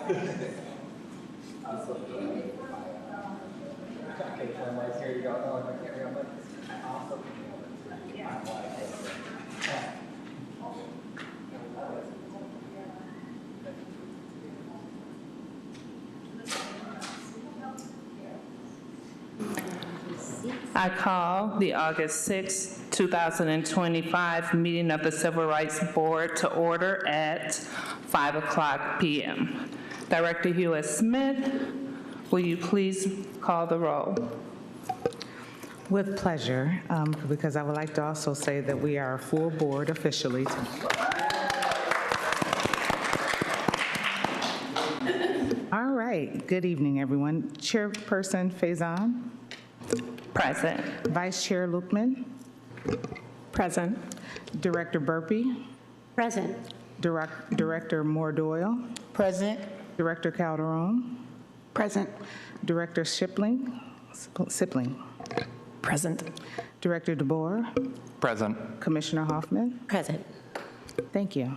Okay, so I'm like, here you go. Oh, I can't remember. Awesome. I call the August 6, 2025 meeting of the Civil Rights Board to order at 5:00 p.m. Director Hewitt Smith, will you please call the roll? With pleasure, because I would like to also say that we are a full board officially. All right, good evening, everyone. Chairperson Faison. Present. Vice Chair Lukman. Present. Director Burpee. Present. Director Moore Doyle. Present. Director Calderon. Present. Director Sipling. Present. Director DeBoer. Present. Commissioner Hoffman. Present. Thank you.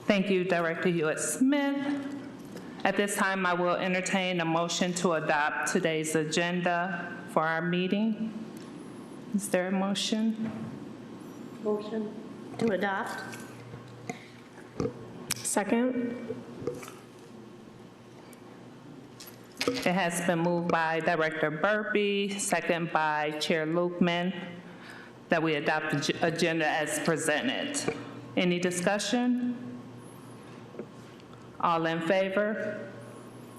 Thank you, Director Hewitt Smith. At this time, I will entertain a motion to adopt today's agenda for our meeting. Is there a motion? Motion to adopt. Second. It has been moved by Director Burpee, second by Chair Lukman, that we adopt the agenda as presented. Any discussion? All in favor?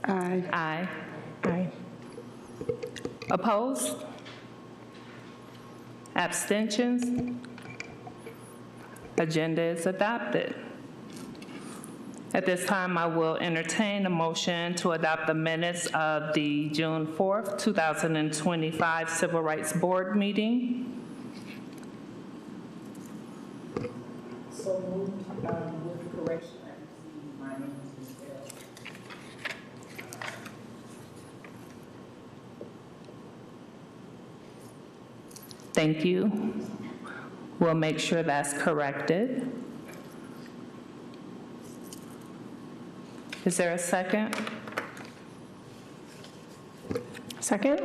Aye. Aye. Aye. Opposed? Abstentions? Agenda is adopted. At this time, I will entertain a motion to adopt the minutes of the June 4th, 2025 Civil Rights Board meeting. So moved with correction. My name is Michelle. Thank you. We'll make sure that's corrected. Is there a second? Second?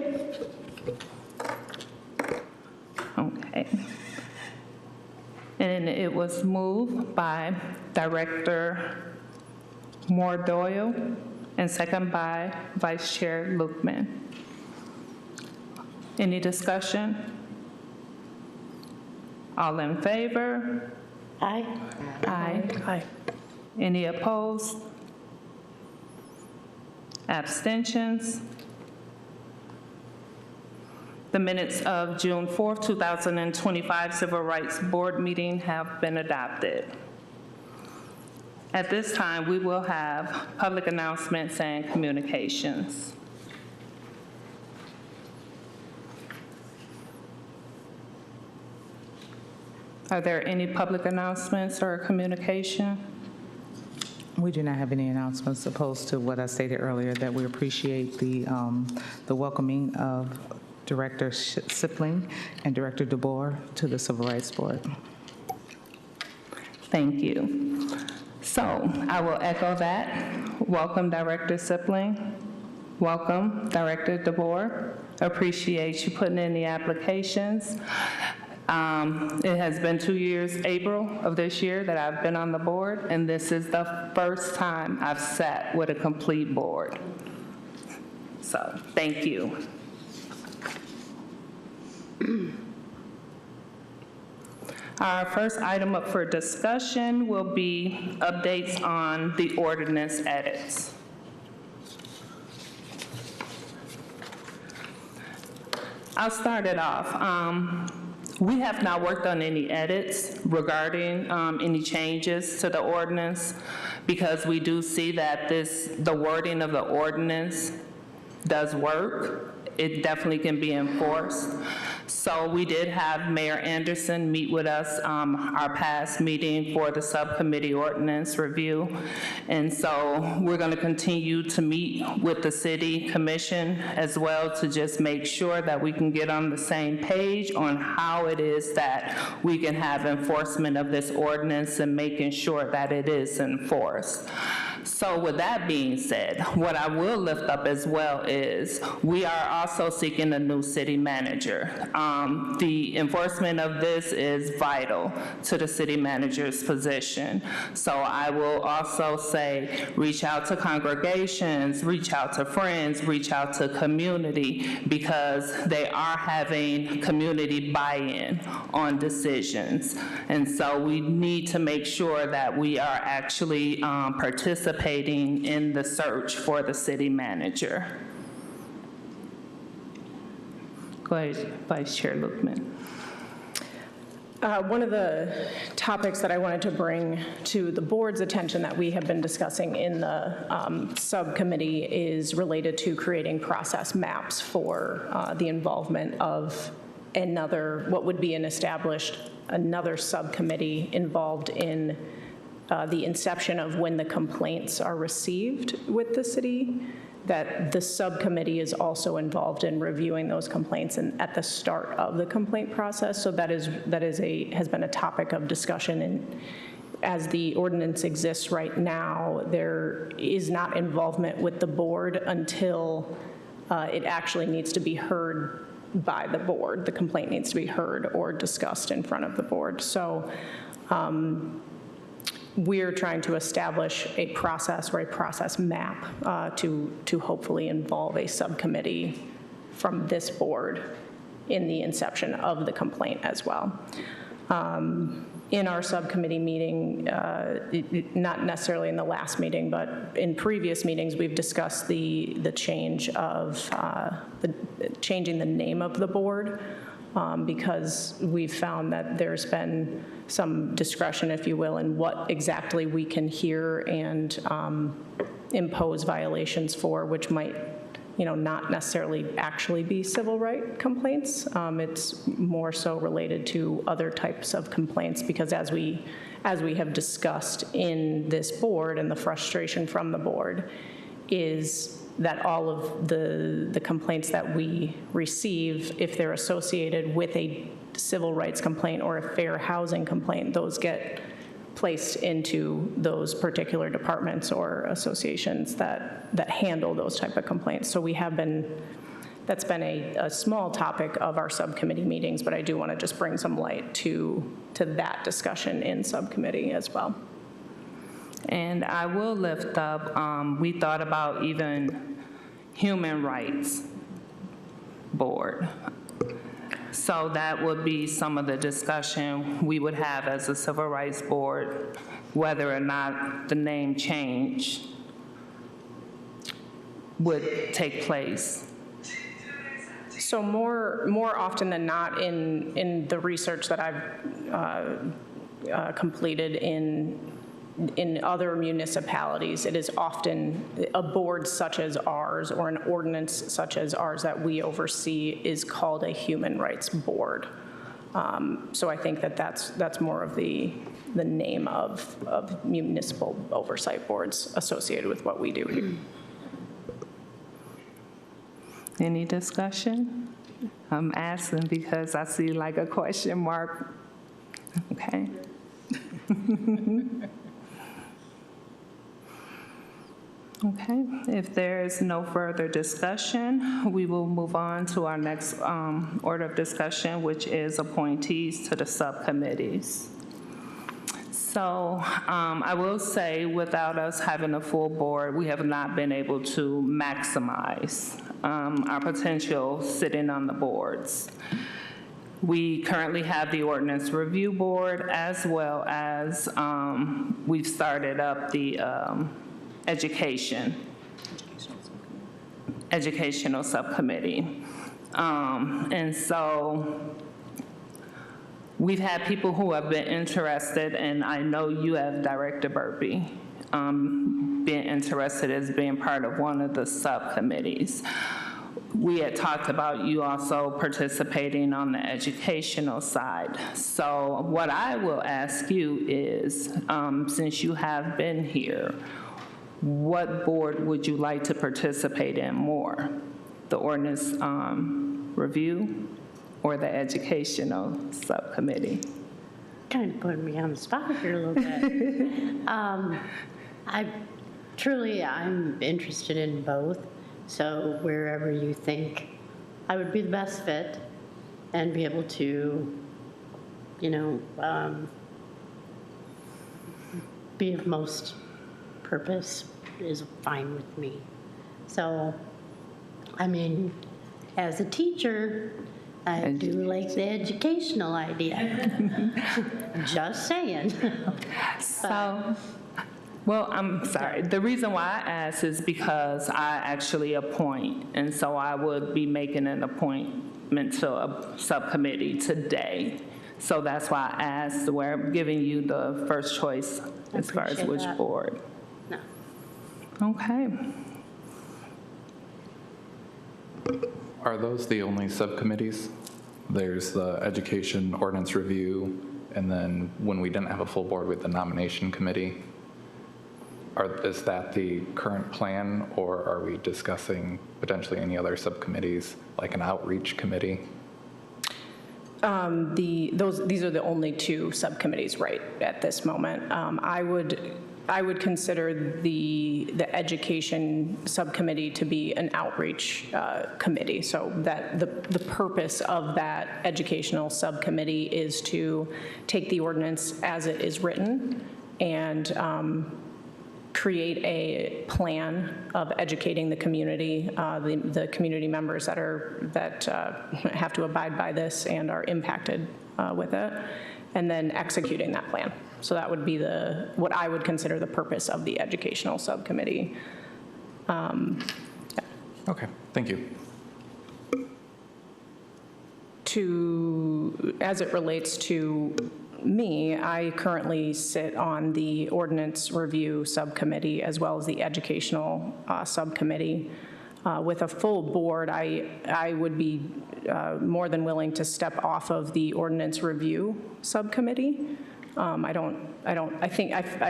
Okay. And it was moved by Director Moore Doyle and second by Vice Chair Lukman. Any discussion? All in favor? Aye. Aye. Aye. Any opposed? Abstentions? The minutes of June 4th, 2025 Civil Rights Board meeting have been adopted. At this time, we will have public announcements and communications. Are there any public announcements or communication? We do not have any announcements opposed to what I stated earlier, that we appreciate the welcoming of Director Sipling and Director DeBoer to the Civil Rights Board. Thank you. So I will echo that. Welcome, Director Sipling. Welcome, Director DeBoer. Appreciate you putting in the applications. It has been 2 years, April of this year, that I've been on the board, and this is the first time I've sat with a complete board. So, thank you. Our first item up for discussion will be updates on the ordinance edits. I'll start it off. We have not worked on any edits regarding any changes to the ordinance because we do see that the wording of the ordinance does work. It definitely can be enforced. So we did have Mayor Anderson meet with us, our past meeting for the subcommittee ordinance review. And so we're going to continue to meet with the city commission as well to just make sure that we can get on the same page on how it is that we can have enforcement of this ordinance and making sure that it is enforced. So with that being said, what I will lift up as well is we are also seeking a new city manager. The enforcement of this is vital to the city manager's position. So I will also say reach out to congregations, reach out to friends, reach out to community, because they are having community buy-in on decisions. And so we need to make sure that we are actually participating in the search for the city manager. Go ahead, Vice Chair Luckman. One of the topics that I wanted to bring to the board's attention that we have been discussing in the subcommittee is related to creating process maps for the involvement of what would be another subcommittee involved in the inception of when the complaints are received with the city, that the subcommittee is also involved in reviewing those complaints and at the start of the complaint process. So that has been a topic of discussion, and as the ordinance exists right now, there is not involvement with the board until it actually needs to be heard by the board. The complaint needs to be heard or discussed in front of the board. So we're trying to establish a process or a process map to hopefully involve a subcommittee from this board in the inception of the complaint as well. In our subcommittee meeting, not necessarily in the last meeting, but in previous meetings, we've discussed the change of changing the name of the board. Because we've found that there's been some discretion, if you will, in what exactly we can hear and impose violations for, which might, not necessarily actually be civil right complaints. It's more so related to other types of complaints, because as we have discussed in this board, and the frustration from the board is that all of the complaints that we receive, if they're associated with a civil rights complaint or a fair housing complaint, those get placed into those particular departments or associations that handle those type of complaints. So that's been a small topic of our subcommittee meetings, but I do want to just bring some light to that discussion in subcommittee as well. And I will lift up, we thought about even human rights board. So that would be some of the discussion we would have as a civil rights board, whether or not the name change would take place. So more often than not, in the research that I've completed in other municipalities, it is often a board such as ours or an ordinance such as ours that we oversee is called a human rights board. So I think that's more of the name of municipal oversight boards associated with what we do here. Any discussion? I'm asking because I see like a question mark. Okay. Okay, if there is no further discussion, we will move on to our next order of discussion, which is appointees to the subcommittees. So I will say, without us having a full board, we have not been able to maximize our potential sitting on the boards. We currently have the Ordinance Review Board, as well as we've started up the educational subcommittee. And so we've had people who have been interested, and I know you have, Director Burpee, been interested as being part of one of the subcommittees. we had talked about you also participating on the educational side. So what I will ask you is, since you have been here, what board would you like to participate in more? The ordinance review or the educational subcommittee? Kind of putting me on the spot here a little bit. I'm interested in both. So wherever you think I would be the best fit and be able to, be of most purpose is fine with me. So, I mean, as a teacher, I do like the educational idea. Just saying. So, well, I'm sorry. The reason why I asked is because I actually appoint, and so I would be making an appointment to a subcommittee today. So that's why I asked, where I'm giving you the first choice as far as appreciate which that. board. No. Okay. Are those the only subcommittees? There's the education ordinance review, and then when we didn't have a full board with the nomination committee. Is that the current plan, or are we discussing potentially any other subcommittees, like an outreach committee? These are the only two subcommittees right at this moment. I would consider the education subcommittee to be an outreach committee, so that the purpose of that educational subcommittee is to take the ordinance as it is written and create a plan of educating the community, the community members that have to abide by this and are impacted with it, and then executing that plan. So that would be what I would consider the purpose of the educational subcommittee. Okay, thank you. As it relates to me, I currently sit on the ordinance review subcommittee as well as the educational subcommittee. With a full board, I would be more than willing to step off of the ordinance review subcommittee. I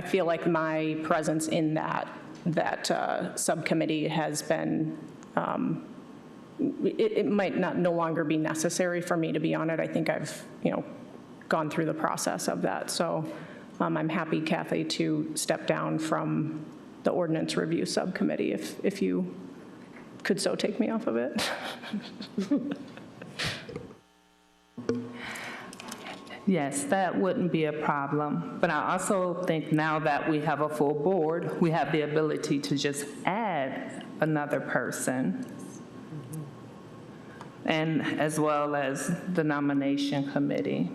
feel like my presence in that subcommittee has been, it might no longer be necessary for me to be on it. I think I've, gone through the process of that. So I'm happy, Kathy, to step down from the ordinance review subcommittee if you could so take me off of it. Yes, that wouldn't be a problem. But I also think now that we have a full board, we have the ability to just add another person, and as well as the nomination committee.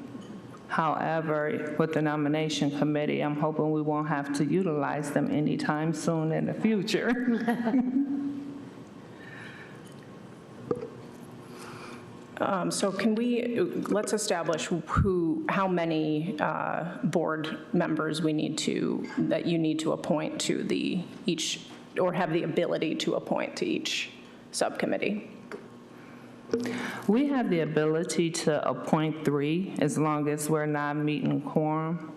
However, with the nomination committee, I'm hoping we won't have to utilize them anytime soon in the future. So let's establish how many board members that you need to appoint to or have the ability to appoint to each subcommittee. We have the ability to appoint 3 as long as we're not meeting quorum.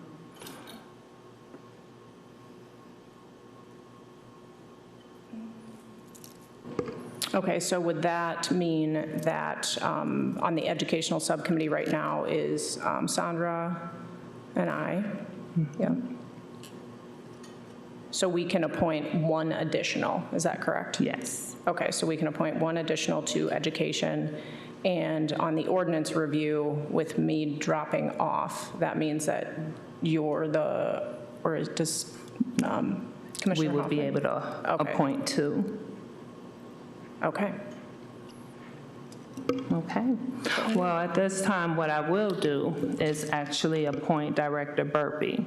Okay, so would that mean that on the educational subcommittee right now is Sandra and I? Yeah. So we can appoint 1 additional, is that correct? Yes. Okay, so we can appoint 1 additional to education. And on the ordinance review, with me dropping off, that means that you're does Commissioner We would be Hoffman? able to Okay. appoint 2. Okay. Okay. Well, at this time, what I will do is actually appoint Director Burpee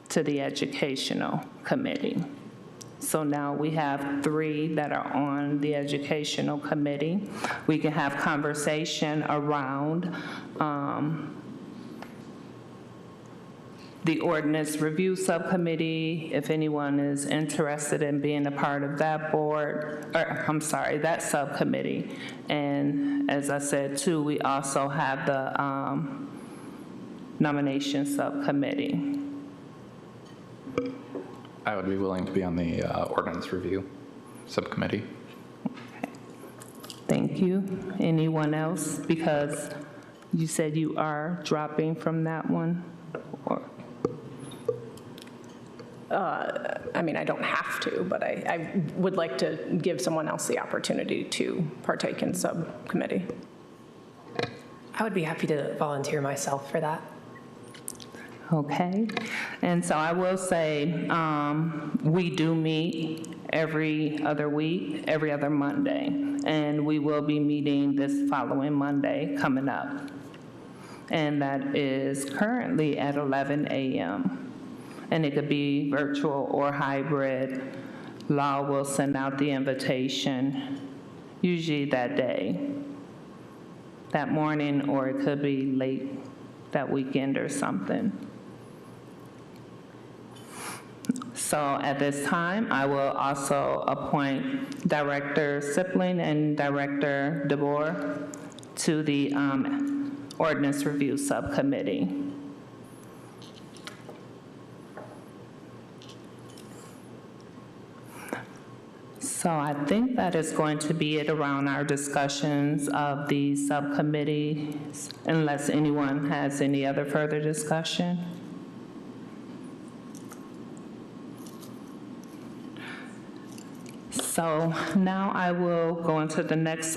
to the Educational Committee. So now we have 3 that are on the Educational Committee. We can have conversation around the ordinance review subcommittee, if anyone is interested in being a part of that board, or I'm sorry, that subcommittee. And as I said too, we also have the nomination subcommittee. I would be willing to be on the ordinance review subcommittee. Thank you. Anyone else? Because you said you are dropping from that one? Or I mean, I don't have to, but I would like to give someone else the opportunity to partake in subcommittee. I would be happy to volunteer myself for that. Okay. And so I will say, we do meet every other week, every other Monday, and we will be meeting this following Monday coming up. And that is currently at 11 a.m. And it could be virtual or hybrid. Law will send out the invitation, usually that day, that morning, or it could be late that weekend or something. So at this time, I will also appoint Director Sipling and Director DeBoer to the Ordinance Review Subcommittee. So I think that is going to be it around our discussions of the subcommittees, unless anyone has any other further discussion. So now I will go into the next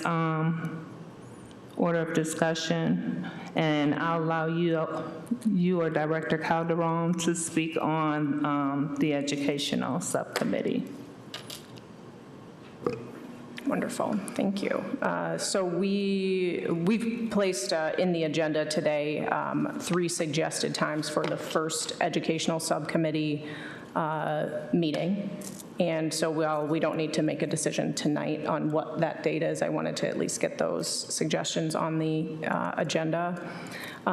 order of discussion, and I'll allow you or Director Calderon to speak on the educational subcommittee. Wonderful, thank you. So we've placed in the agenda today 3 suggested times for the first educational subcommittee meeting. And so while we don't need to make a decision tonight on what that date is, I wanted to at least get those suggestions on the agenda.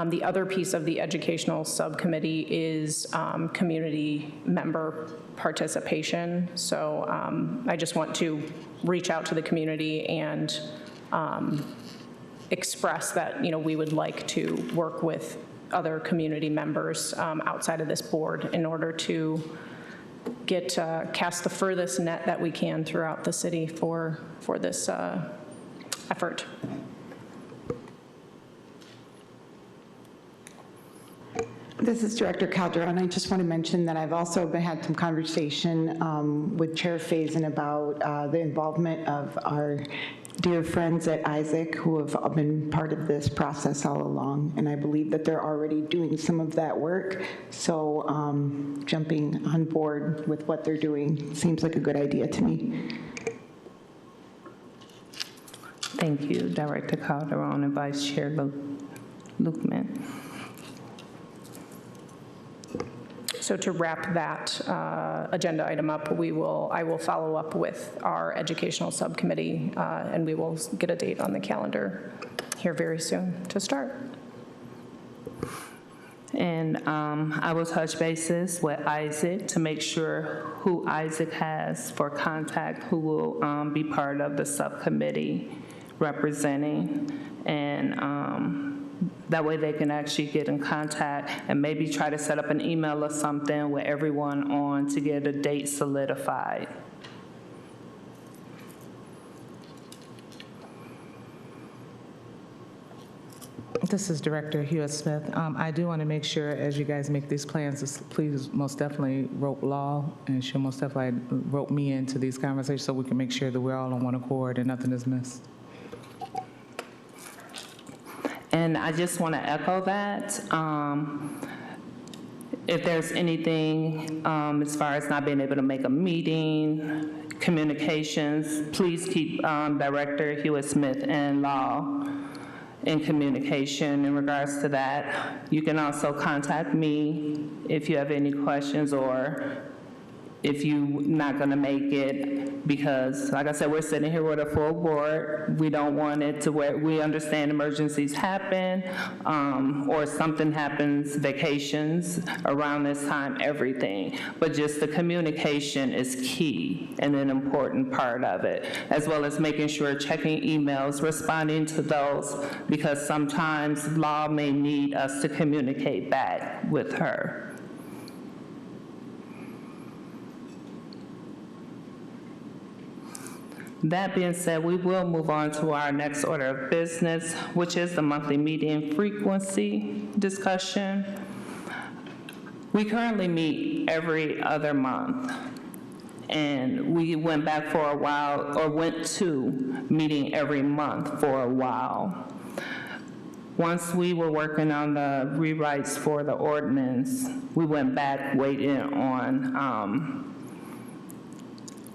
The other piece of the educational subcommittee is community member participation. So I just want to reach out to the community and express that, you know, we would like to work with other community members outside of this board in order to get cast the furthest net that we can throughout the city for this effort. This is Director Calderon. I just want to mention that I've also had some conversation with Chair Faison about the involvement of our dear friends at Isaac who have been part of this process all along. And I believe that they're already doing some of that work. So jumping on board with what they're doing seems like a good idea to me. Thank you, Director Calderon and Vice Chair Lukman. So to wrap that agenda item up, I will follow up with our educational subcommittee, and we will get a date on the calendar here very soon to start. And I will touch bases with Isaac to make sure who Isaac has for contact, who will be part of the subcommittee representing, and that way they can actually get in contact and maybe try to set up an email or something with everyone on to get a date solidified. This is Director Hewitt-Smith. I do want to make sure, as you guys make these plans, please most definitely rope Law, and she'll most definitely rope me into these conversations so we can make sure that we're all on one accord and nothing is missed. And I just want to echo that. If there's anything as far as not being able to make a meeting, communications, please keep Director Hewitt-Smith and Law in communication in regards to that. You can also contact me if you have any questions, or if you're not gonna make it, because like I said, we're sitting here with a full board. We don't want it to where, we understand emergencies happen, or something happens, vacations around this time, everything. But just the communication is key and an important part of it, as well as making sure checking emails, responding to those, because sometimes law may need us to communicate back with her. That being said, we will move on to our next order of business, which is the monthly meeting frequency discussion. We currently meet every other month, and we went back for a while, or went to meeting every month for a while. Once we were working on the rewrites for the ordinance, we went back waiting on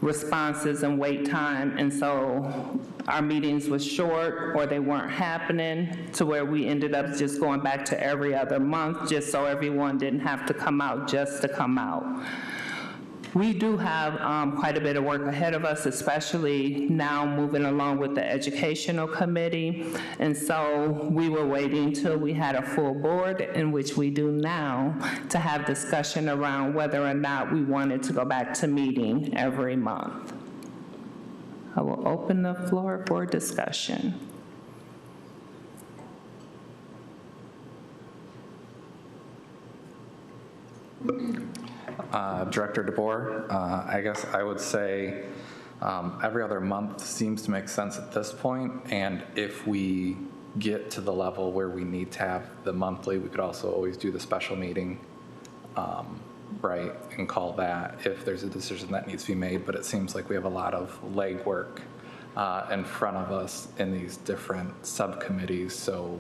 responses and wait time, and so our meetings was short or they weren't happening, to where we ended up just going back to every other month, just so everyone didn't have to come out just to come out. We do have quite a bit of work ahead of us, especially now moving along with the educational committee. And so we were waiting till we had a full board, in which we do now, to have discussion around whether or not we wanted to go back to meeting every month. I will open the floor for discussion. Director DeBoer, I guess I would say every other month seems to make sense at this point, and if we get to the level where we need to have the monthly, we could also always do the special meeting, right, and call that if there's a decision that needs to be made. But it seems like we have a lot of legwork in front of us in these different subcommittees, so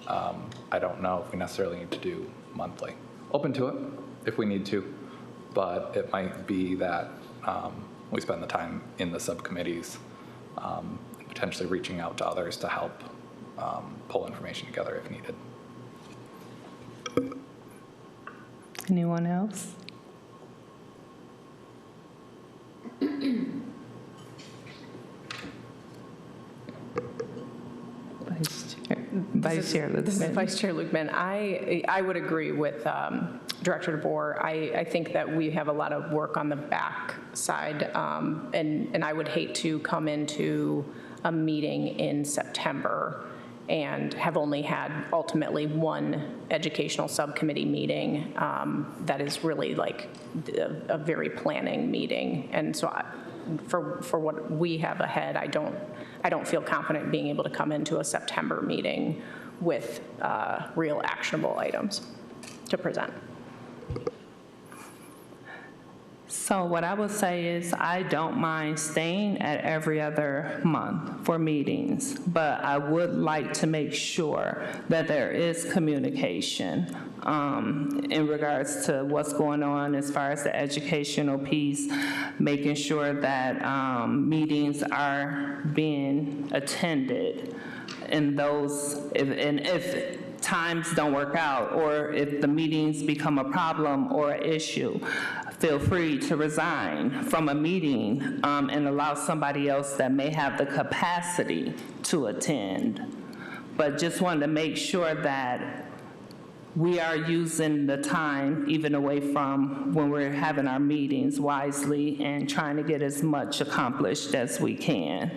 I don't know if we necessarily need to do monthly. Open to it if we need to, but it might be that we spend the time in the subcommittees, potentially reaching out to others to help pull information together if needed. Anyone else? Vice Chair Lukeman. This is Vice Chair Lukeman. I would agree with Director DeBoer. I think that we have a lot of work on the back side, and I would hate to come into a meeting in September and have only had ultimately one educational subcommittee meeting that is really like a very planning meeting. And so for what we have ahead, I don't feel confident being able to come into a September meeting with real actionable items to present. So what I would say is I don't mind staying at every other month for meetings, but I would like to make sure that there is communication in regards to what's going on as far as the educational piece, making sure that meetings are being attended, and if times don't work out, or if the meetings become a problem or an issue, feel free to resign from a meeting and allow somebody else that may have the capacity to attend. But just wanted to make sure that we are using the time, even away from when we're having our meetings, wisely and trying to get as much accomplished as we can.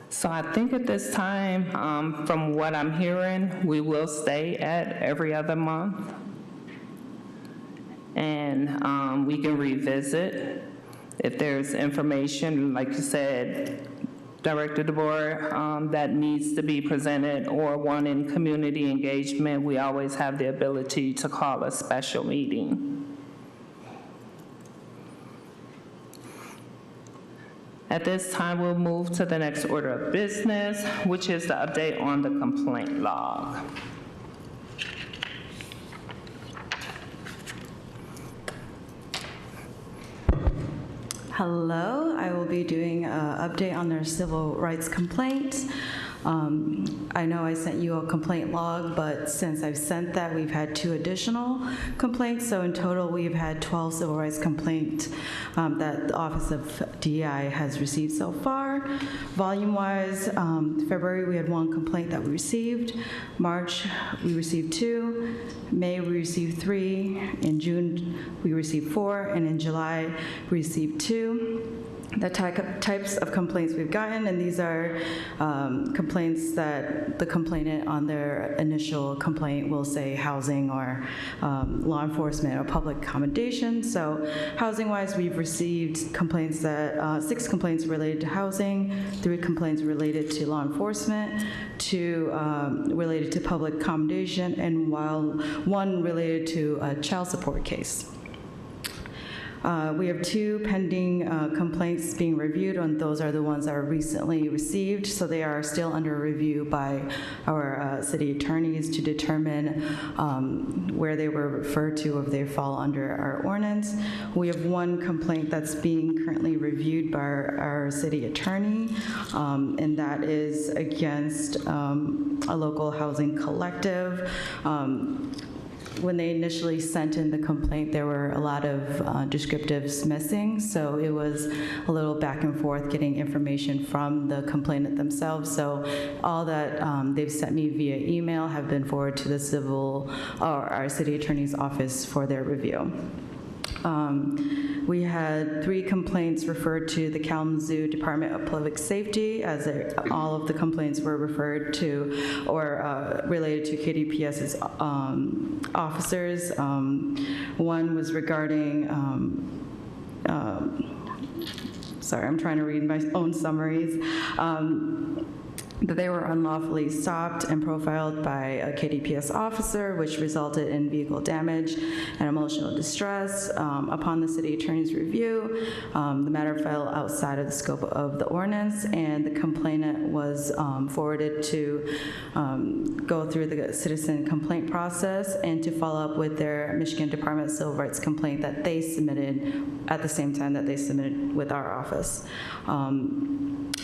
So I think at this time, from what I'm hearing, we will stay at every other month. And we can revisit if there's information, like you said, Director DeBoer, that needs to be presented, or one in community engagement. We always have the ability to call a special meeting. At this time, we'll move to the next order of business, which is the update on the complaint log. Hello, I will be doing an update on their civil rights complaint. I know I sent you a complaint log, but since I've sent that, we've had 2 additional complaints. So in total, we've had 12 civil rights complaints that the Office of DEI has received so far. Volume-wise, February, we had 1 complaint that we received. March, we received 2. May, we received 3. In June, we received 4. And in July, we received 2. The types of complaints we've gotten, and these are complaints that the complainant on their initial complaint will say housing or law enforcement or public accommodation. So housing-wise, we've received complaints that 6 complaints related to housing, 3 complaints related to law enforcement, 2 related to public accommodation, and 1 related to a child support case. We have 2 pending complaints being reviewed, and those are the ones that are recently received, so they are still under review by our city attorneys to determine where they were referred to, if they fall under our ordinance. We have 1 complaint that's being currently reviewed by our city attorney, and that is against a local housing collective. When they initially sent in the complaint, there were a lot of descriptives missing, so it was a little back and forth getting information from the complainant themselves. So all that they've sent me via email have been forwarded to the our city attorney's office for their review. We had 3 complaints referred to the Kalamazoo Department of Public Safety, as all of the complaints were referred to or related to KDPS's officers. One was regarding, sorry, I'm trying to read my own summaries. That they were unlawfully stopped and profiled by a KDPS officer, which resulted in vehicle damage and emotional distress. Upon the city attorney's review, the matter fell outside of the scope of the ordinance, and the complainant was forwarded to go through the citizen complaint process and to follow up with their Michigan Department of Civil Rights complaint that they submitted at the same time that they submitted with our office.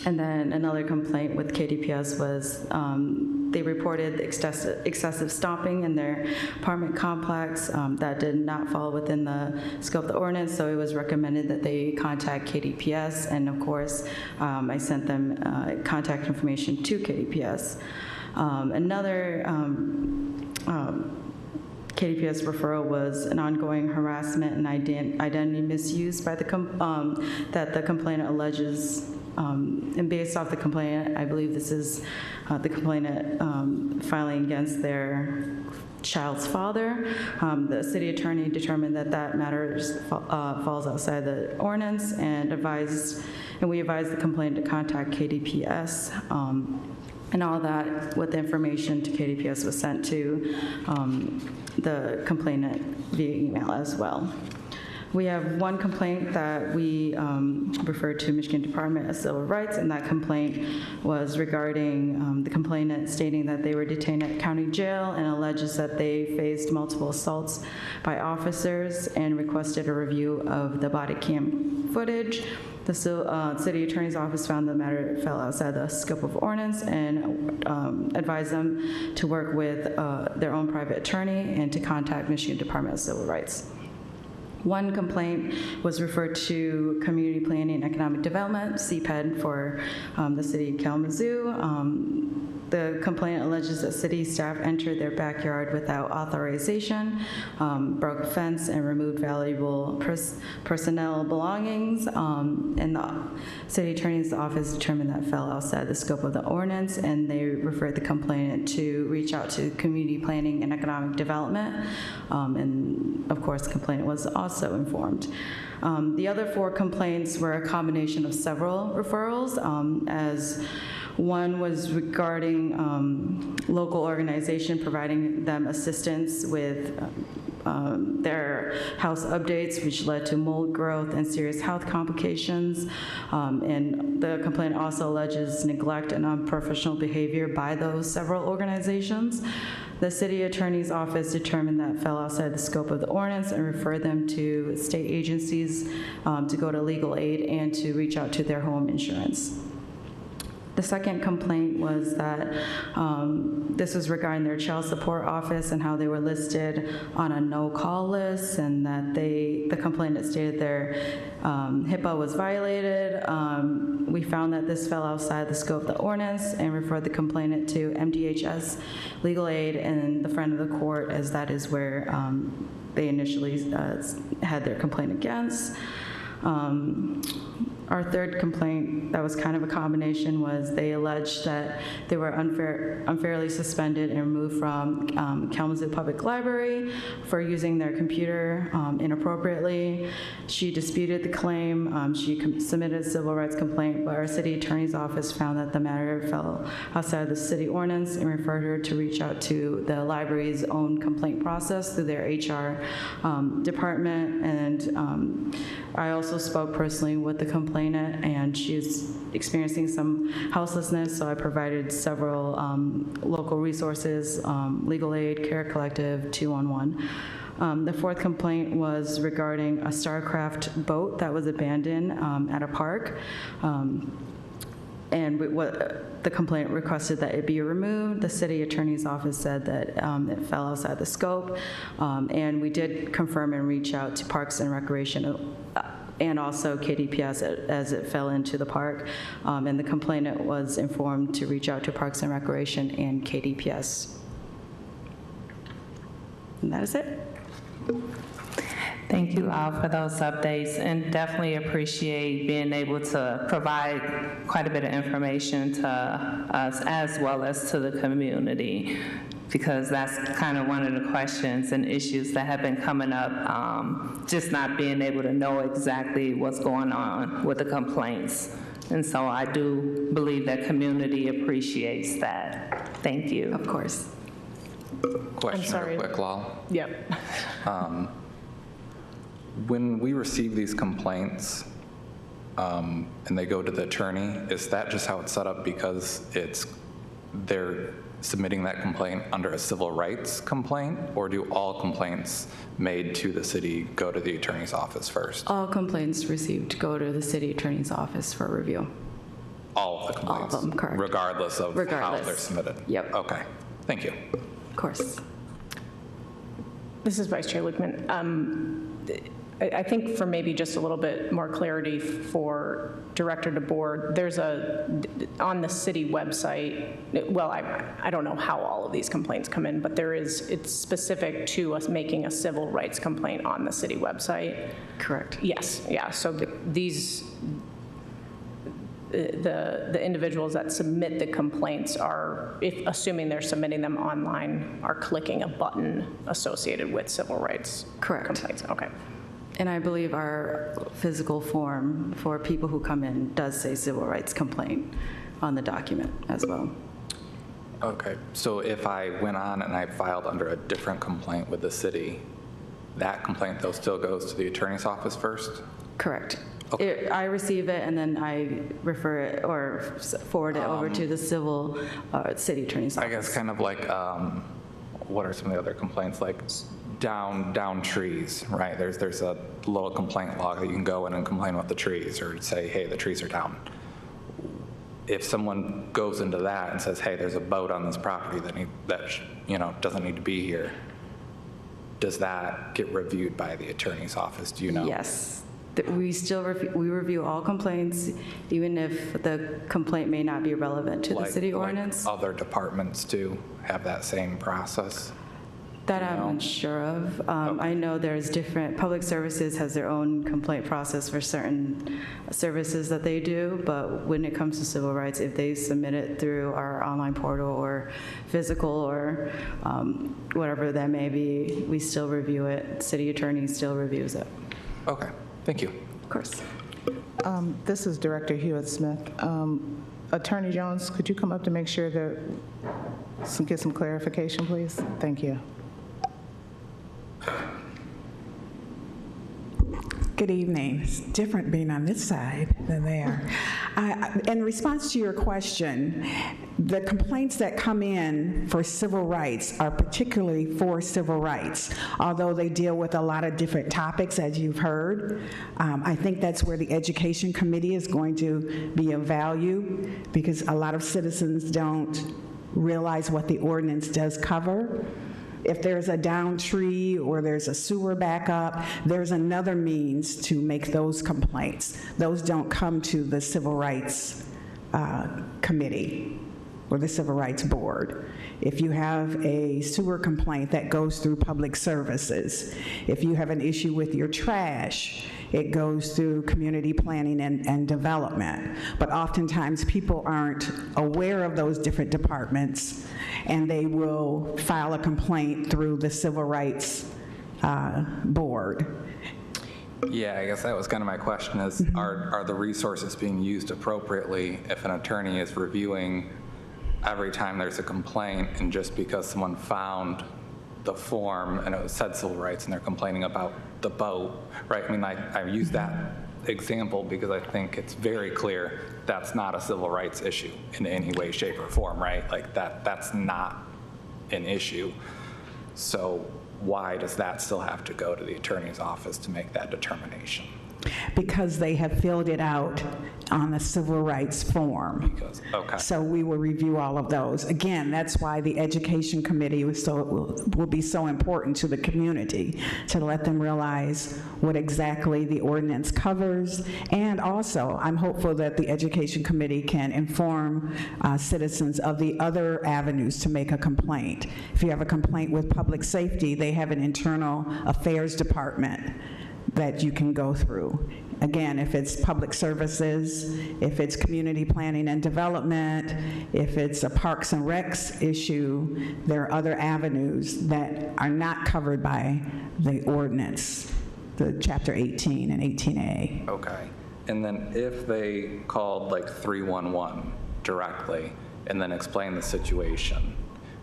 And then another complaint with KDPS was they reported excessive stomping in their apartment complex that did not fall within the scope of the ordinance, so it was recommended that they contact KDPS, and of course, I sent them contact information to KDPS. Another KDPS referral was an ongoing harassment and identity misuse by that the complainant alleges. And based off the complaint, I believe this is the complainant filing against their child's father. The city attorney determined that that matter falls outside the ordinance and we advised the complainant to contact KDPS. And all that with the information to KDPS was sent to the complainant via email as well. We have 1 complaint that we referred to Michigan Department of Civil Rights, and that complaint was regarding the complainant stating that they were detained at county jail and alleges that they faced multiple assaults by officers and requested a review of the body cam footage. The city attorney's office found the matter fell outside the scope of ordinance and advised them to work with their own private attorney and to contact Michigan Department of Civil Rights. 1 complaint was referred to Community Planning and Economic Development, CPED, for the city of Kalamazoo. The complainant alleges that city staff entered their backyard without authorization, broke a fence, and removed valuable personnel belongings. And the city attorney's office determined that fell outside the scope of the ordinance, and they referred the complainant to reach out to Community Planning and Economic Development. And of course, the complainant was also informed. The other 4 complaints were a combination of several referrals, as One was regarding local organization providing them assistance with their house updates, which led to mold growth and serious health complications. And the complaint also alleges neglect and unprofessional behavior by those several organizations. The city attorney's office determined that fell outside the scope of the ordinance and referred them to state agencies to go to legal aid and to reach out to their home insurance. The second complaint was that this was regarding their child support office and how they were listed on a no-call list, and that the complainant stated their HIPAA was violated. We found that this fell outside the scope of the ordinance and referred the complainant to MDHS, legal aid, and the friend of the court, as that is where they initially had their complaint against. Our third complaint, that was kind of a combination, was they alleged that they were unfairly suspended and removed from Kalamazoo Public Library for using their computer inappropriately. She disputed the claim. She submitted a civil rights complaint, but our city attorney's office found that the matter fell outside of the city ordinance and referred her to reach out to the library's own complaint process through their HR department. And I also spoke personally with the complainant, and she's experiencing some houselessness, so I provided several local resources, legal aid, Care Collective, 211. The fourth complaint was regarding a Starcraft boat that was abandoned at a park. And the complainant requested that it be removed. The city attorney's office said that it fell outside the scope. And we did confirm and reach out to Parks and Recreation and also KDPS as it fell into the park. And the complainant was informed to reach out to Parks and Recreation and KDPS. And that is it. Thank you all for those updates, and definitely appreciate being able to provide quite a bit of information to us as well as to the community, because that's kind of one of the questions and issues that have been coming up, just not being able to know exactly what's going on with the complaints. And so I do believe that community appreciates that. Thank you. Of course. Question real quick, Lal. Yep. When we receive these complaints and they go to the attorney, is that just how it's set up because they're submitting that complaint under a civil rights complaint, or do all complaints made to the city go to the attorney's office first? All complaints received go to the city attorney's office for review. All of the complaints? All of them, correct. Regardless of how they're submitted? Yep. Okay, thank you. Of course. This is Vice Chair Lukeman. I think for maybe just a little bit more clarity for Director DeBoer, there's on the city website, well, I don't know how all of these complaints come in, but it's specific to us making a civil rights complaint on the city website. Correct. Yes, yeah, so the individuals that submit the complaints are, assuming they're submitting them online, are clicking a button associated with civil rights complaints. Okay. And I believe our physical form for people who come in does say civil rights complaint on the document as well. Okay, so if I went on and I filed under a different complaint with the city, that complaint though still goes to the attorney's office first? Correct. Okay. I receive it and then I refer it or forward it over to the civil city attorney's office. I guess kind of like, what are some of the other complaints, like down trees, right? There's a little complaint log that you can go in and complain about the trees or say, hey, the trees are down. If someone goes into that and says, hey, there's a boat on this property that doesn't need to be here, does that get reviewed by the attorney's office? Do you know? Yes. We still we review all complaints, even if the complaint may not be relevant to the city ordinance. Other departments do have that same process? That I'm unsure of. Okay. I know there's public services has their own complaint process for certain services that they do, but when it comes to civil rights, if they submit it through our online portal or physical or whatever that may be, we still review it. City attorney still reviews it. Okay, thank you. Of course. This is Director Hewitt-Smith. Attorney Jones, could you come up to make sure that, get some clarification, please? Thank you. Good evening. It's different being on this side than there. In response to your question, the complaints that come in for civil rights are particularly for civil rights, although they deal with a lot of different topics, as you've heard. I think that's where the Education Committee is going to be of value, because a lot of citizens don't realize what the ordinance does cover. If there's a downed tree or there's a sewer backup, there's another means to make those complaints. Those don't come to the Civil Rights Committee or the Civil Rights Board. If you have a sewer complaint, that goes through Public Services. If you have an issue with your trash, it goes through Community Planning and Development. But oftentimes people aren't aware of those different departments, and they will file a complaint through the Civil Rights Board. Yeah, I guess that was kind of my question is, are the resources being used appropriately if an attorney is reviewing every time there's a complaint, and just because someone found the form and it said civil rights and they're complaining about the boat, right? I mean, I use that example because I think it's very clear that's not a civil rights issue in any way, shape, or form, right? Like that's not an issue. So why does that still have to go to the attorney's office to make that determination? Because they have filled it out on the civil rights form. Because, okay. So we will review all of those. Again, that's why the Education Committee will be so important to the community, to let them realize what exactly the ordinance covers. And also, I'm hopeful that the Education Committee can inform citizens of the other avenues to make a complaint. If you have a complaint with public safety, they have an internal affairs department that you can go through. Again, if it's Public Services, if it's Community Planning and Development, if it's a Parks and Recs issue, there are other avenues that are not covered by the ordinance, the Chapter 18 and 18A. Okay. And then if they called like 311 directly and then explained the situation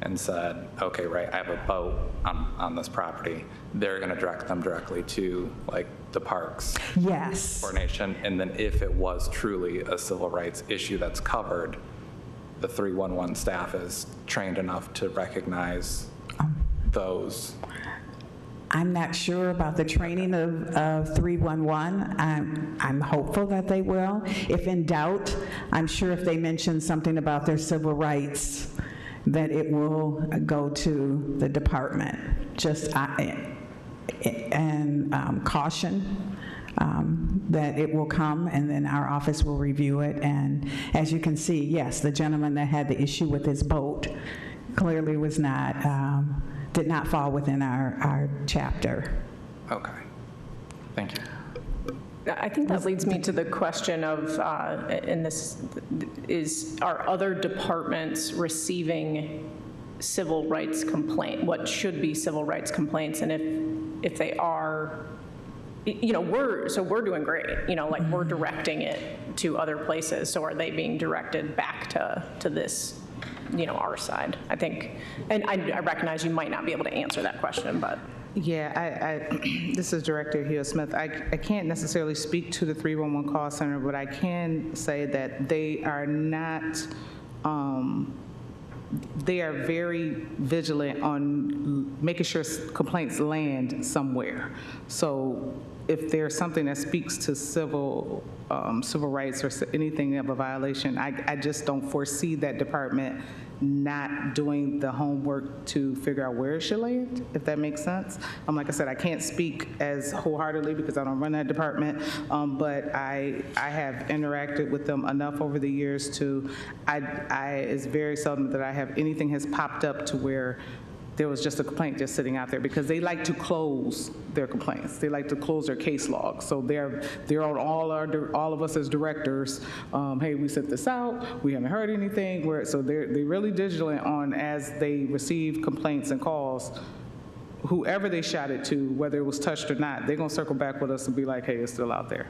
and said, okay, right, I have a boat on this property, they're going to direct them directly to like the parks Yes. coordination. And then if it was truly a civil rights issue that's covered, the 311 staff is trained enough to recognize those. I'm not sure about the training of 311. I'm hopeful that they will. If in doubt, I'm sure if they mention something about their civil rights, that it will go to the department. Just caution that it will come, and then our office will review it. And as you can see, yes, the gentleman that had the issue with his boat clearly was not, did not fall within our chapter. Okay. Thank you. I think that leads me to the question of, and this is, are other departments receiving civil rights what should be civil rights complaints? And if they are, you know, we're doing great, you know, like we're directing it to other places. So are they being directed back to this, you know, our side? I think, and I recognize you might not be able to answer that question, but. Yeah, this is Director Hill-Smith. I can't necessarily speak to the 311 call center, but I can say that they are not, they are very vigilant on making sure complaints land somewhere. So if there's something that speaks to civil rights or anything of a violation, I just don't foresee that department not doing the homework to figure out where it should land, if that makes sense. Like I said, I can't speak as wholeheartedly because I don't run that department, but I have interacted with them enough over the years to, it's very seldom that I have anything has popped up to where there was just a complaint just sitting out there, because they like to close their complaints. They like to close their case logs. So they're on all of us as directors. Hey, we sent this out. We haven't heard anything. So they're really vigilant on, as they receive complaints and calls, whoever they shot it to, whether it was touched or not, they're gonna circle back with us and be like, hey, it's still out there.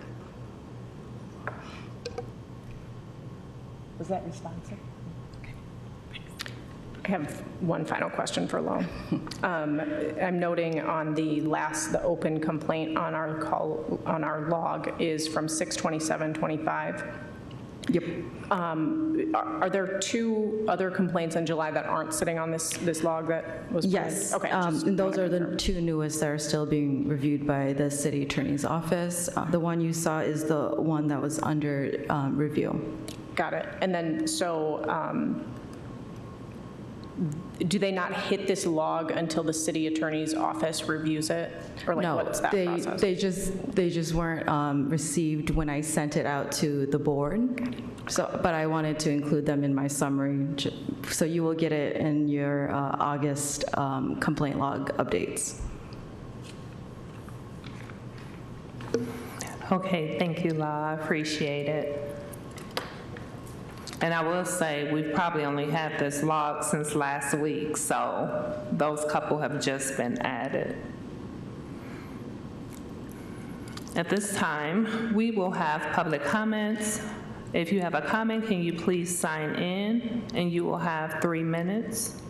Was that responsive? I have one final question for Lo. I'm noting on the open complaint on our log is from 6/27/25. Yep. Are there 2 other complaints in July that aren't sitting on this log that was? Yes. Okay. And those are the 2 newest that are still being reviewed by the city attorney's office. The one you saw is the one that was under review. Got it. And then, do they not hit this log until the city attorney's office reviews it? Or No, what's that process? they just weren't received when I sent it out to the board. But I wanted to include them in my summary, so you will get it in your August complaint log updates. Okay, thank you, La, I appreciate it. And I will say, we've probably only had this log since last week, so those couple have just been added. At this time, we will have public comments. If you have a comment, can you please sign in, and you will have 3 minutes.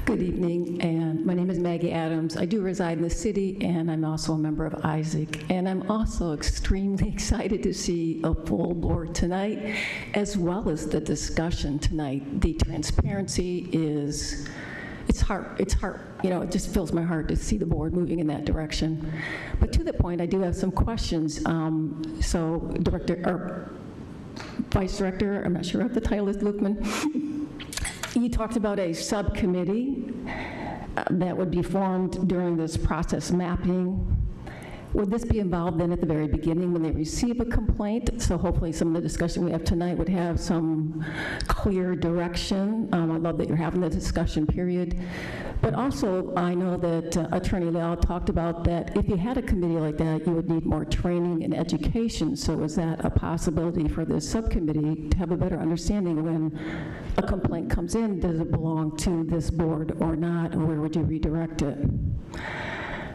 Good evening, and my name is Maggie Adams. I do reside in the city, and I'm also a member of Isaac. And I'm also extremely excited to see a full board tonight, as well as the discussion tonight. The transparency is, it's heart, you know, it just fills my heart to see the board moving in that direction. But to the point, I do have some questions. So Director, or Vice Director, I'm not sure what the title is, Lukeman. You talked about a subcommittee that would be formed during this process mapping. Would this be involved then at the very beginning when they receive a complaint? So hopefully some of the discussion we have tonight would have some clear direction. I love that you're having the discussion period. But also, I know that Attorney Lau talked about that if you had a committee like that, you would need more training and education. So is that a possibility for this subcommittee to have a better understanding when a complaint comes in? Does it belong to this board or not, or where would you redirect it?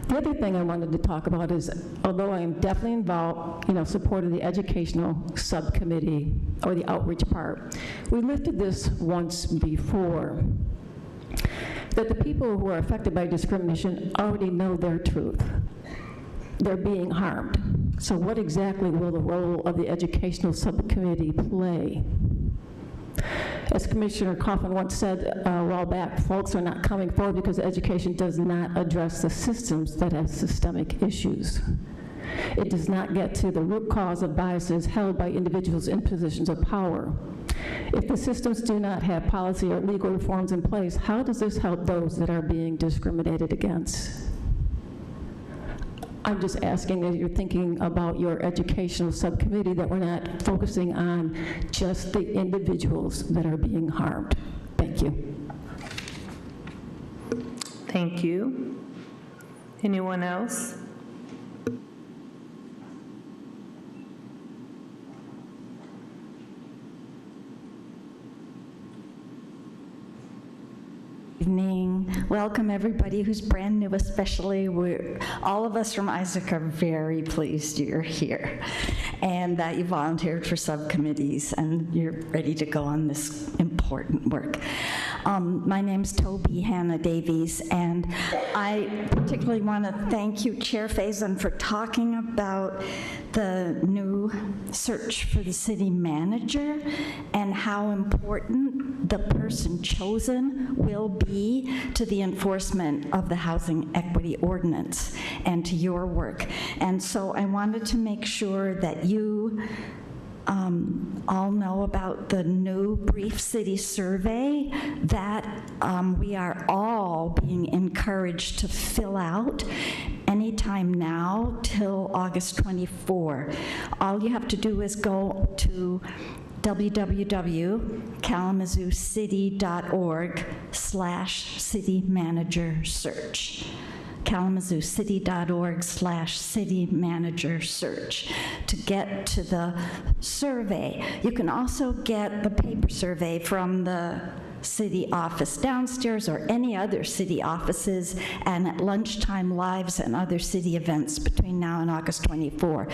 The other thing I wanted to talk about is, although I am definitely involved, supported the educational subcommittee or the outreach part, we lifted this once before, that the people who are affected by discrimination already know their truth. They're being harmed. So what exactly will the role of the educational subcommittee play? As Commissioner Coffin once said a while back, folks are not coming forward because education does not address the systems that have systemic issues. It does not get to the root cause of biases held by individuals in positions of power. If the systems do not have policy or legal reforms in place, how does this help those that are being discriminated against? I'm just asking that you're thinking about your educational subcommittee, that we're not focusing on just the individuals that are being harmed. Thank you. Thank you. Anyone else? Evening. Welcome everybody who's brand new, especially all of us from Isaac are very pleased you're here and that you volunteered for subcommittees and you're ready to go on this important work. My name's Toby Hannah Davies, and I particularly want to thank you, Chair Faison, for talking about the new search for the city manager and how important the person chosen will be to the enforcement of the Housing Equity Ordinance and to your work. And so I wanted to make sure that you all know about the new brief city survey that we are all being encouraged to fill out anytime now till August 24. All you have to do is go to www.kalamazoocity.org/city manager search. kalamazoocity.org/city manager search to get to the survey. You can also get the paper survey from the city office downstairs or any other city offices, and at lunchtime lives and other city events between now and August 24.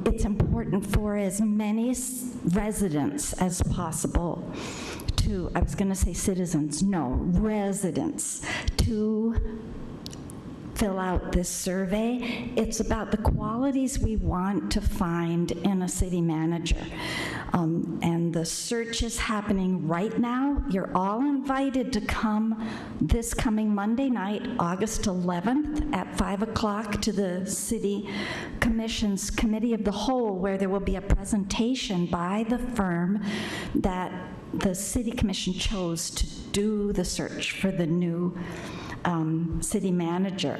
It's important for as many residents as possible to, I was going to say citizens, no, residents, to fill out this survey. It's about the qualities we want to find in a city manager. And the search is happening right now. You're all invited to come this coming Monday night, August 11th at 5 o'clock to the City Commission's Committee of the Whole, where there will be a presentation by the firm that the City Commission chose to do the search for the new city manager.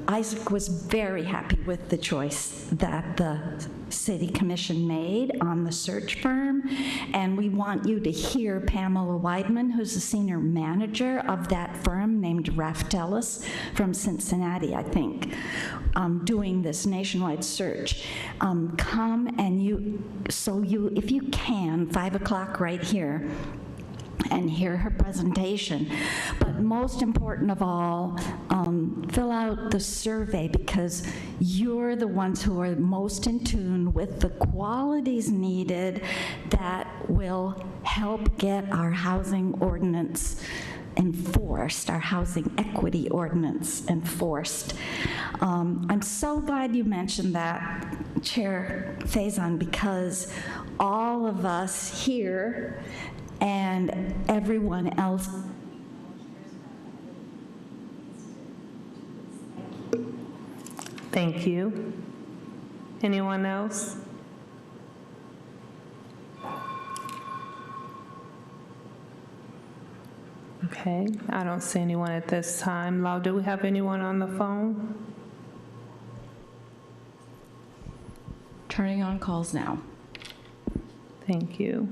Isaac was very happy with the choice that the City Commission made on the search firm, and we want you to hear Pamela Weidman, who's the senior manager of that firm, named Raftelis from Cincinnati, I think, doing this nationwide search. Come and if you can, 5 o'clock right here, and hear her presentation. But most important of all, fill out the survey, because you're the ones who are most in tune with the qualities needed that will help get our housing ordinance enforced, our housing equity ordinance enforced. I'm so glad you mentioned that, Chair Faison, because all of us here and everyone else. Thank you. Anyone else? Okay, I don't see anyone at this time. Lau, do we have anyone on the phone? Turning on calls now. Thank you.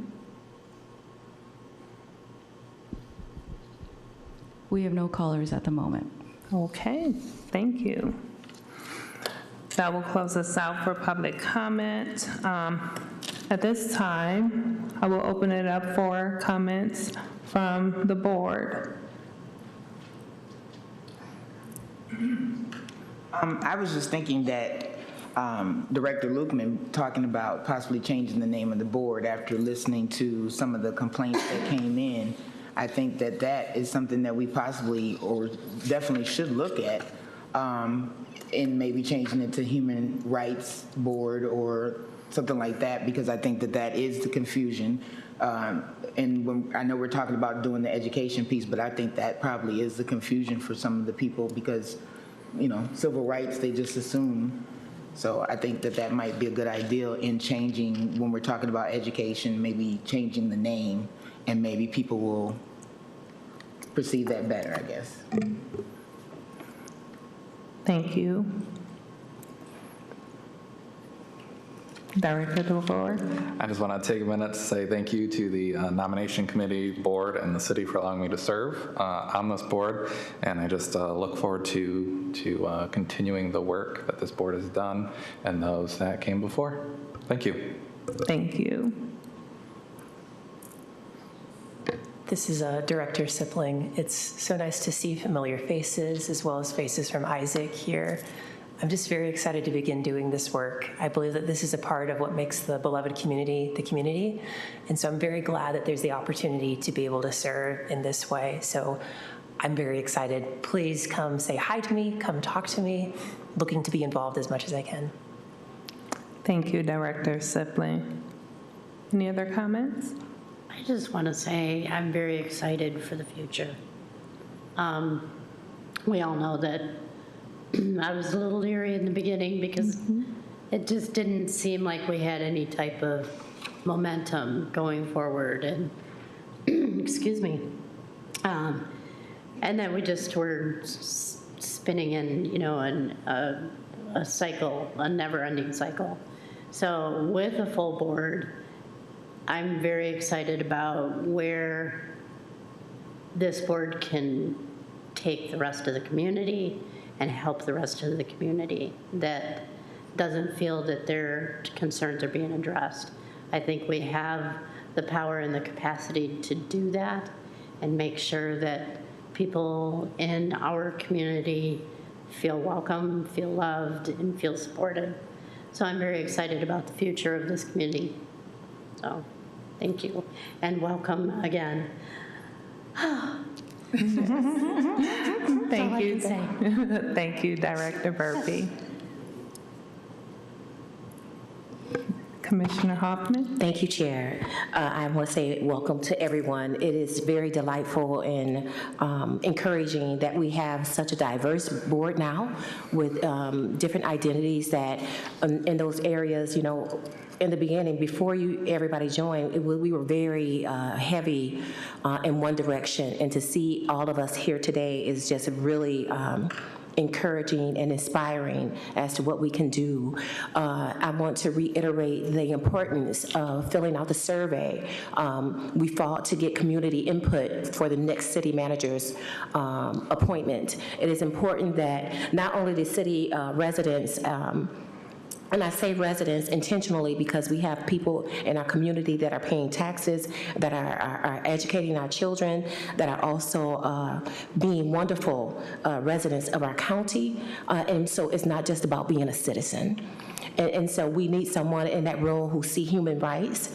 We have no callers at the moment. Okay, thank you. That will close us out for public comment. At this time, I will open it up for comments from the board. I was just thinking that Director Lukeman talking about possibly changing the name of the board after listening to some of the complaints that came in. I think that that is something that we possibly or definitely should look at in maybe changing it to Human Rights Board or something like that, because I think that that is the confusion. And when, I know we're talking about doing the education piece, but I think that probably is the confusion for some of the people because, you know, civil rights, they just assume. So I think that that might be a good idea in changing, when we're talking about education, maybe changing the name, and maybe people will perceive that better, I guess. Thank you. Director DeVore. I just want to take a minute to say thank you to the nomination committee, board, and the city for allowing me to serve on this board. And I just look forward to continuing the work that this board has done and those that came before. Thank you. Thank you. This is Director Sipling. It's so nice to see familiar faces as well as faces from Isaac here. I'm just very excited to begin doing this work. I believe that this is a part of what makes the beloved community the community. And so I'm very glad that there's the opportunity to be able to serve in this way. So I'm very excited. Please come say hi to me, come talk to me. Looking to be involved as much as I can. Thank you, Director Sipling. Any other comments? I just want to say I'm very excited for the future. We all know that I was a little leery in the beginning because it just didn't seem like we had any type of momentum going forward, and excuse me, and that we just were spinning in, you know, a cycle, a never-ending cycle. So with a full board, I'm very excited about where this board can take the rest of the community and help the rest of the community that doesn't feel that their concerns are being addressed. I think we have the power and the capacity to do that and make sure that people in our community feel welcome, feel loved, and feel supported. So I'm very excited about the future of this community. So thank you, and welcome again. Thank you. Thank you, Director Burpee. Commissioner Hoffman? Thank you, Chair. I want to say welcome to everyone. It is very delightful and encouraging that we have such a diverse board now with different identities that in those areas, you know, in the beginning, before everybody joined, we were very heavy in one direction, and to see all of us here today is just really encouraging and inspiring as to what we can do. I want to reiterate the importance of filling out the survey. We fought to get community input for the next city manager's appointment. It is important that not only the city residents, and I say residents intentionally because we have people in our community that are paying taxes, that are educating our children, that are also being wonderful residents of our county. And so it's not just about being a citizen. And so we need someone in that role who see human rights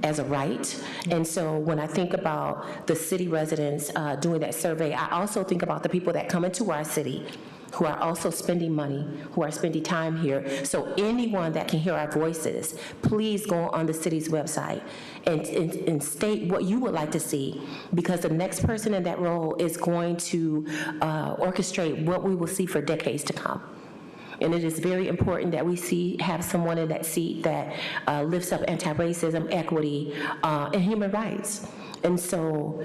as a right. And so when I think about the city residents doing that survey, I also think about the people that come into our city who are also spending money, who are spending time here. So anyone that can hear our voices, please go on the city's website and state what you would like to see, because the next person in that role is going to orchestrate what we will see for decades to come. And it is very important that we have someone in that seat that lifts up anti-racism, equity, and human rights. And so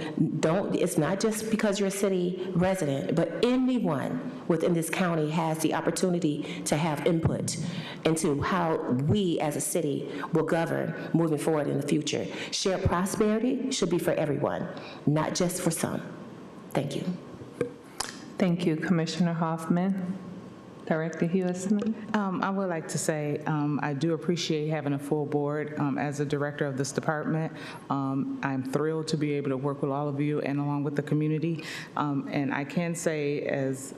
it's not just because you're a city resident, but anyone within this county has the opportunity to have input into how we as a city will govern moving forward in the future. Shared prosperity should be for everyone, not just for some. Thank you. Thank you, Commissioner Hoffman. Director Hewison? I would like to say I do appreciate having a full board. As a director of this department, I'm thrilled to be able to work with all of you and along with the community. And I can say, as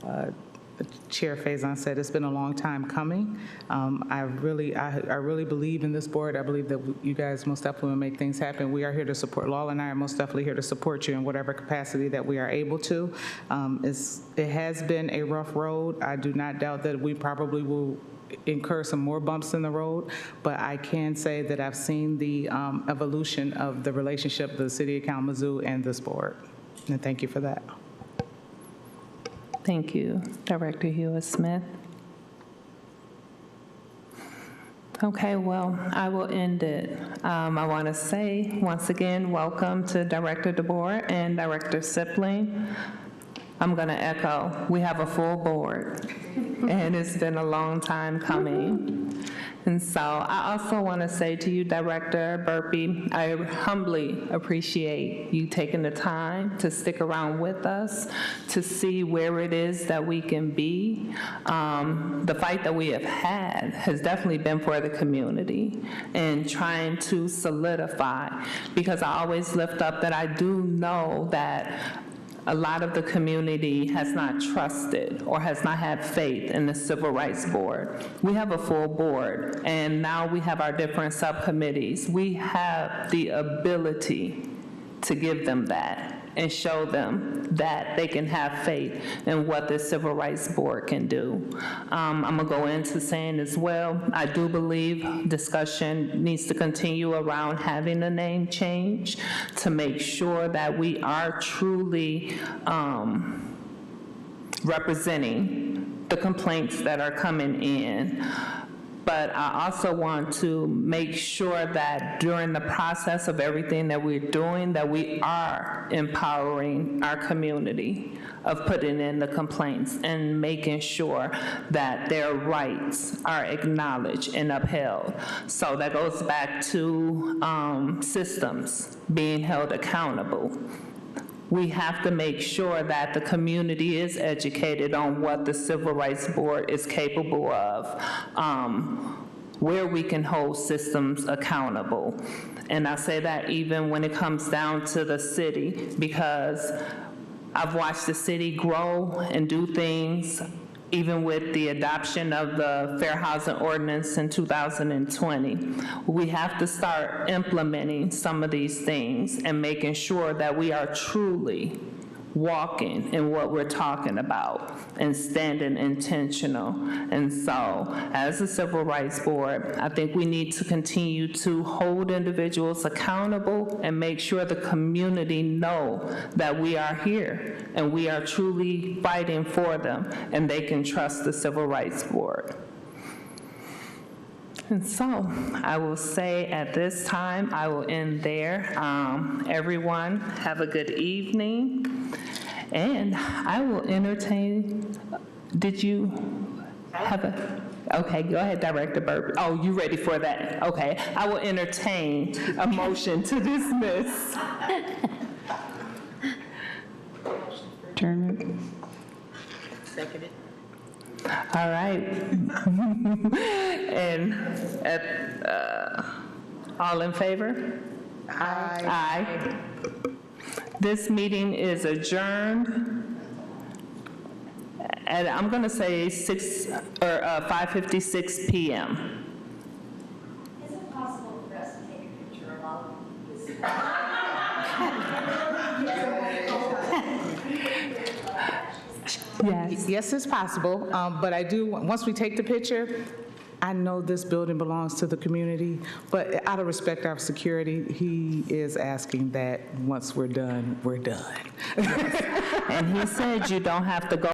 Chair Faison said, it's been a long time coming. I really believe in this board. I believe that you guys most definitely will make things happen. We are here to support. Law and I are most definitely here to support you in whatever capacity that we are able to. It has been a rough road. I do not doubt that we probably will incur some more bumps in the road, but I can say that I've seen the evolution of the relationship of the City of Kalamazoo and this board. And thank you for that. Thank you, Director Hewitt-Smith. Okay, well, I will end it. I want to say, once again, welcome to Director DeBoer and Director Sipling. I'm going to echo, we have a full board, and it's been a long time coming. And so I also want to say to you, Director Burpee, I humbly appreciate you taking the time to stick around with us to see where it is that we can be. The fight that we have had has definitely been for the community and trying to solidify, because I always lift up that I do know that a lot of the community has not trusted or has not had faith in the Civil Rights Board. We have a full board, and now we have our different subcommittees. We have the ability to give them that and show them that they can have faith in what the Civil Rights Board can do. I'm gonna go into saying as well, I do believe discussion needs to continue around having a name change to make sure that we are truly representing the complaints that are coming in. But I also want to make sure that during the process of everything that we're doing, that we are empowering our community of putting in the complaints and making sure that their rights are acknowledged and upheld. So that goes back to systems being held accountable. We have to make sure that the community is educated on what the Civil Rights Board is capable of, where we can hold systems accountable. And I say that even when it comes down to the city, because I've watched the city grow and do things, even with the adoption of the Fair Housing Ordinance in 2020. We have to start implementing some of these things and making sure that we are truly walking in what we're talking about and standing intentional. And so, as a Civil Rights Board, I think we need to continue to hold individuals accountable and make sure the community know that we are here and we are truly fighting for them and they can trust the Civil Rights Board. And so, I will say at this time, I will end there. Everyone, have a good evening. And I will entertain, did you have a, okay, go ahead, Director Burp. Oh, you ready for that? Okay, I will entertain a motion to dismiss. Adjournment. Seconded. All right. And all in favor? Aye. Aye. This meeting is adjourned. And I'm going to say 5:56 p.m. Is it possible for us to take a picture of all of this? Yes. Yes, it's possible, but I do, once we take the picture, I know this building belongs to the community, but out of respect of security, he is asking that once we're done, we're done. And he said you don't have to go